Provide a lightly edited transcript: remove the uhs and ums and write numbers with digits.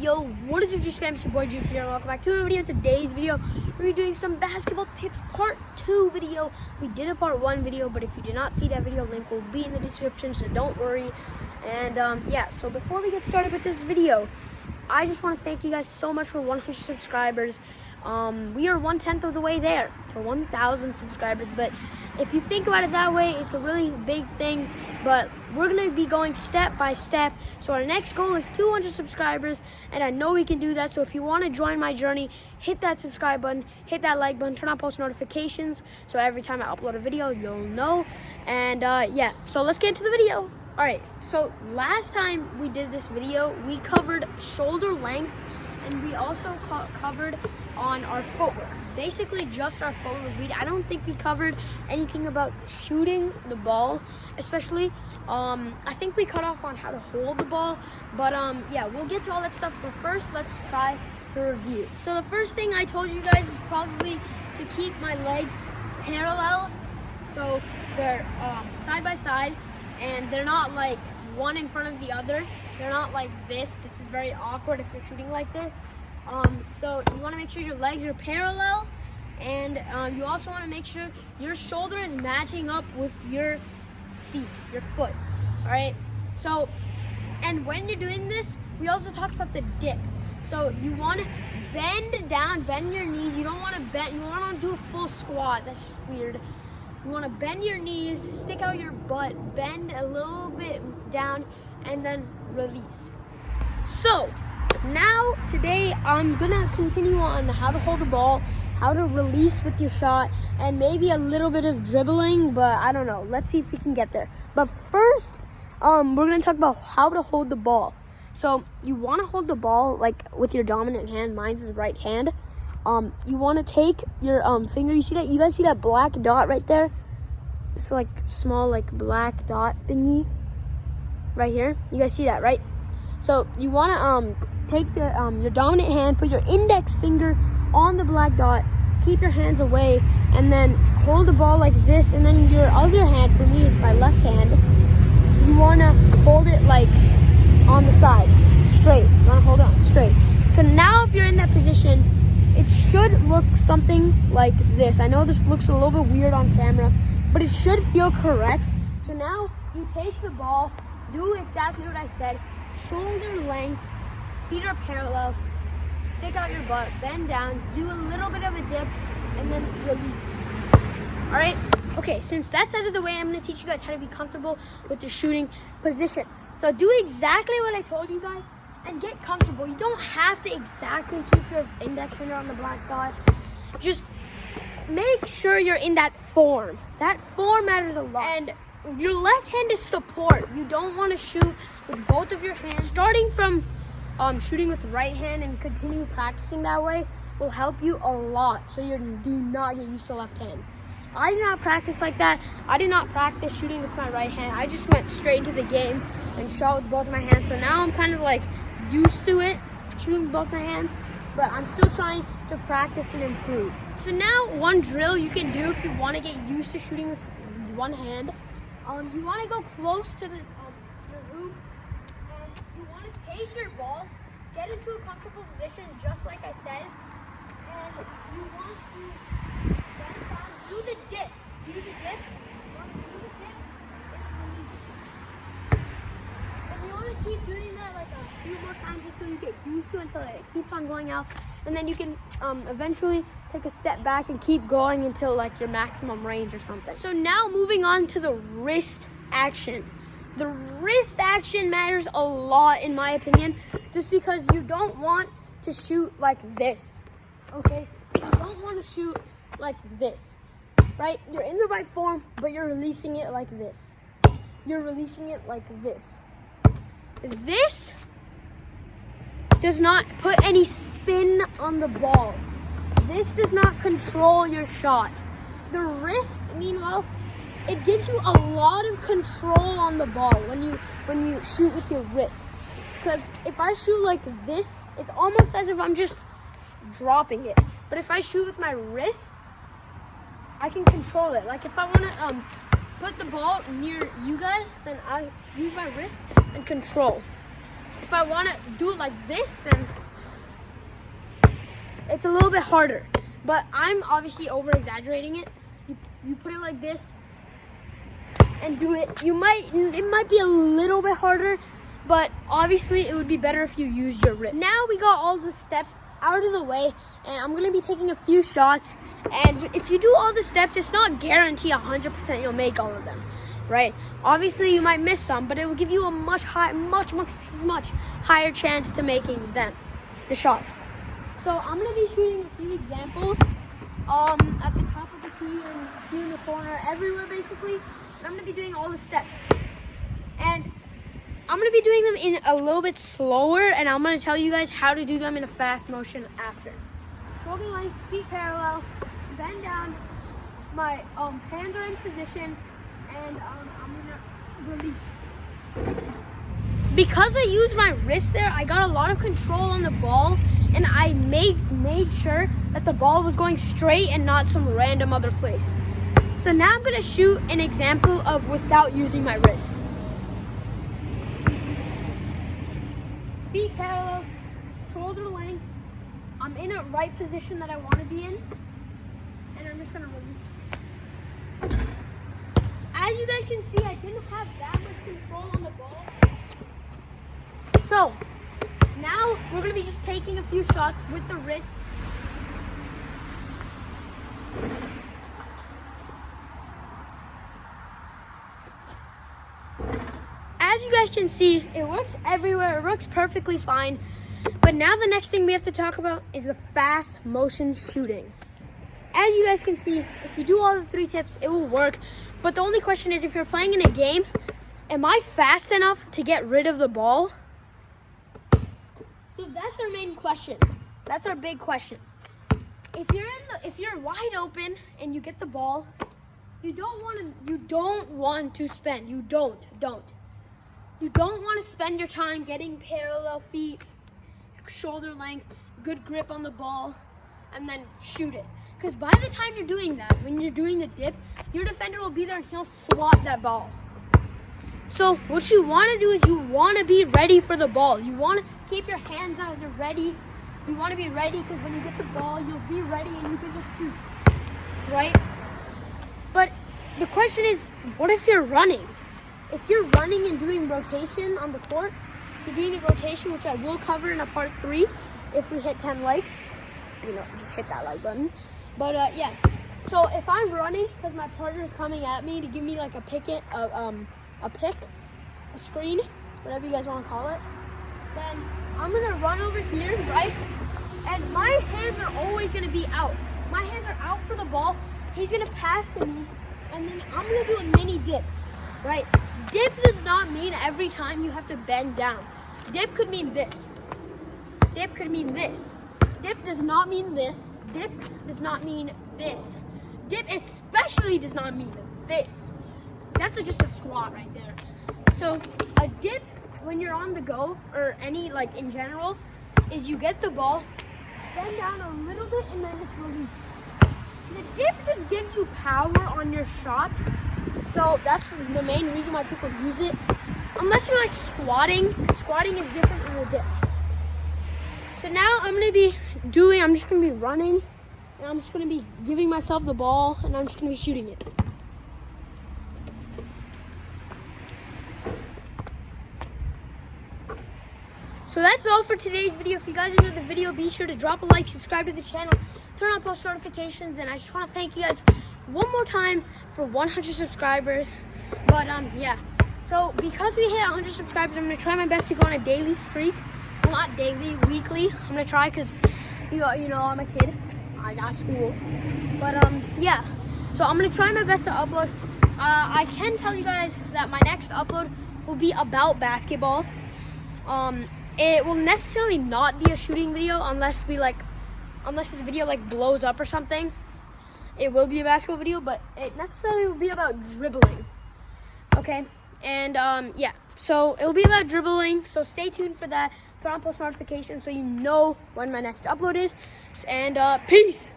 Yo, what is up, Juicyjam fam? It's your boy Juicyjam. Welcome back to a video. Today's video, we're doing some basketball tips part 2 video. We did a part 1 video, but if you did not see that video, link will be in the description, so don't worry. And yeah, so before we get started with this video, I just want to thank you guys so much for 100 subscribers. We are 1/10 of the way there to 1,000 subscribers, but if you think about it that way, it's a really big thing. But we're going to be going step by step. So our next goal is 200 subscribers, and I know we can do that. So if you want to join my journey, hit that subscribe button, hit that like button, turn on post notifications, so every time I upload a video, you'll know. And yeah, so let's get into the video. All right, so last time we did this video, we covered shoulder length, and we also covered on our footwork. Basically just our footwork. I don't think we covered anything about shooting the ball, especially. I think we cut off on how to hold the ball, but yeah, we'll get to all that stuff. But first, let's try to review. So the first thing I told you guys is probably to keep my legs parallel, so they're side by side, and they're not like one in front of the other. They're not like this. This is very awkward if you're shooting like this. So you want to make sure your legs are parallel, and you also want to make sure your shoulder is matching up with your feet, your foot. All right. So, and when you're doing this, we also talked about the dip. So you want to bend down, bend your knees. You don't want to bend. You want to do a full squat. That's just weird. You want to bend your knees, stick out your butt, bend a little bit down, and then release. So now today I'm gonna continue on how to hold the ball, how to release with your shot, and maybe a little bit of dribbling, but I don't know. Let's see if we can get there. But first, we're gonna talk about how to hold the ball. So you want to hold the ball like with your dominant hand. Mine's is right hand. You want to take your finger. You see that? You guys see that black dot right there? It's like small like black dot thingy right here. You guys see that, right? So you want to take the your dominant hand, put your index finger on the black dot, keep your hands away, and then hold the ball like this. And then your other hand, for me it's my left hand, you want to hold it like on the side, straight. You want to hold it on straight. So now if you're in that position, it should look something like this. I know this looks a little bit weird on camera, but it should feel correct. So now you take the ball, do exactly what I said, shoulder length, feet are parallel, stick out your butt, bend down, do a little bit of a dip, and then release. All right? Okay, since that's out of the way, I'm going to teach you guys how to be comfortable with the shooting position. So do exactly what I told you guys and get comfortable. You don't have to exactly keep your index finger on the black dot. Just make sure you're in that form. That form matters a lot. And your left hand is support. You don't want to shoot with both of your hands. Starting from shooting with right hand and continue practicing that way will help you a lot, so you do not get used to left hand. I did not practice like that. I did not practice shooting with my right hand. I just went straight into the game and shot with both my hands. So now I'm kind of like used to it, shooting with both my hands, but I'm still trying to practice and improve. So now one drill you can do if you want to get used to shooting with one hand, you want to go close to the hoop, and you want to take your ball, get into a comfortable position just like I said, and you want to bend down, do the dip, you want to do the dip, and you want to keep doing that like a few more times until you get used to it, until it keeps on going out, and then you can eventually take a step back and keep going until like your maximum range or something. So now moving on to the wrist action. The wrist action matters a lot in my opinion, just because you don't want to shoot like this, okay? You don't want to shoot like this, right? You're in the right form, but you're releasing it like this. You're releasing it like this. This does not put any spin on the ball. This does not control your shot. The wrist, meanwhile, it gives you a lot of control on the ball when you shoot with your wrist. Because if I shoot like this, it's almost as if I'm just dropping it. But if I shoot with my wrist, I can control it. Like if I want to put the ball near you guys, then I use my wrist and control. if I want to do it like this, then it's a little bit harder. But I'm obviously over exaggerating it. You put it like this and do it. It might be a little bit harder, but obviously it would be better if you use your wrist. Now we got all the steps out of the way, and I'm gonna be taking a few shots. And if you do all the steps, it's not guaranteed 100% you'll make all of them, right? Obviously you might miss some, but it will give you a much higher chance to making them, the shots. So I'm gonna be shooting a few examples at the top of the key and a few in the corner, everywhere basically. And I'm gonna be doing all the steps. And I'm gonna be doing them in a little bit slower, and I'm gonna tell you guys how to do them in a fast motion after. Shoulder length, feet parallel, bend down. My hands are in position, and I'm gonna release. Because I used my wrist there, I got a lot of control on the ball, and I made sure that the ball was going straight and not some random other place. So now I'm gonna shoot an example of without using my wrist. Feet parallel, shoulder length. I'm in a right position that I want to be in, and I'm just gonna release. As you guys can see, I didn't have that much control on the ball. So now we're gonna be just taking a few shots with the wrist. As you guys can see, it works everywhere. It works perfectly fine. But now the next thing we have to talk about is the fast motion shooting. As you guys can see, if you do all the 3 tips, it will work. But the only question is, if you're playing in a game, am I fast enough to get rid of the ball? So that's our main question. That's our big question. If you're wide open and you get the ball, you don't want to spend. You don't want to spend your time getting parallel feet, shoulder length, good grip on the ball, and then shoot it. Because by the time you're doing that, when you're doing the dip, your defender will be there and he'll swat that ball. So what you want to do is you want to be ready for the ball. You want to keep your hands out, you're ready. You want to be ready because when you get the ball, you'll be ready and you can just shoot, right? But the question is, what if you're running? If you're running and doing rotation on the court, if you're doing a rotation, which I will cover in a part 3, if we hit 10 likes, just hit that like button. But yeah, so if I'm running because my partner is coming at me to give me like a pick, a screen, whatever you guys want to call it, then I'm gonna run over here, right? And my hands are always gonna be out. My hands are out for the ball. He's gonna pass to me, and then I'm gonna do a mini dip, right? Dip does not mean every time you have to bend down. Dip could mean this. Dip could mean this. Dip does not mean this. Dip does not mean this. Dip especially does not mean this. That's just a squat right there. So a dip, when you're on the go, or any like in general, is you get the ball, bend down a little bit, and then just release. The dip just gives you power on your shot. So that's the main reason why people use it. Unless you're like squatting. Squatting is different than a dip. So now I'm just gonna be running, and I'm just gonna be giving myself the ball, and I'm just gonna be shooting it. So that's all for today's video. If you guys enjoyed the video, be sure to drop a like, subscribe to the channel, turn on post notifications, and I just want to thank you guys one more time for 100 subscribers. But yeah, so because we hit 100 subscribers, I'm gonna try my best to go on a daily streak. Well, not daily, weekly. I'm gonna try because you know I'm a kid. I got school. But yeah, so I'm gonna try my best to upload. I can tell you guys that my next upload will be about basketball. It will necessarily not be a shooting video unless this video like blows up or something. It will be a basketball video, but it necessarily will be about dribbling. Okay, and yeah, so it will be about dribbling. So stay tuned for that. Turn on post notifications so you know when my next upload is. And peace.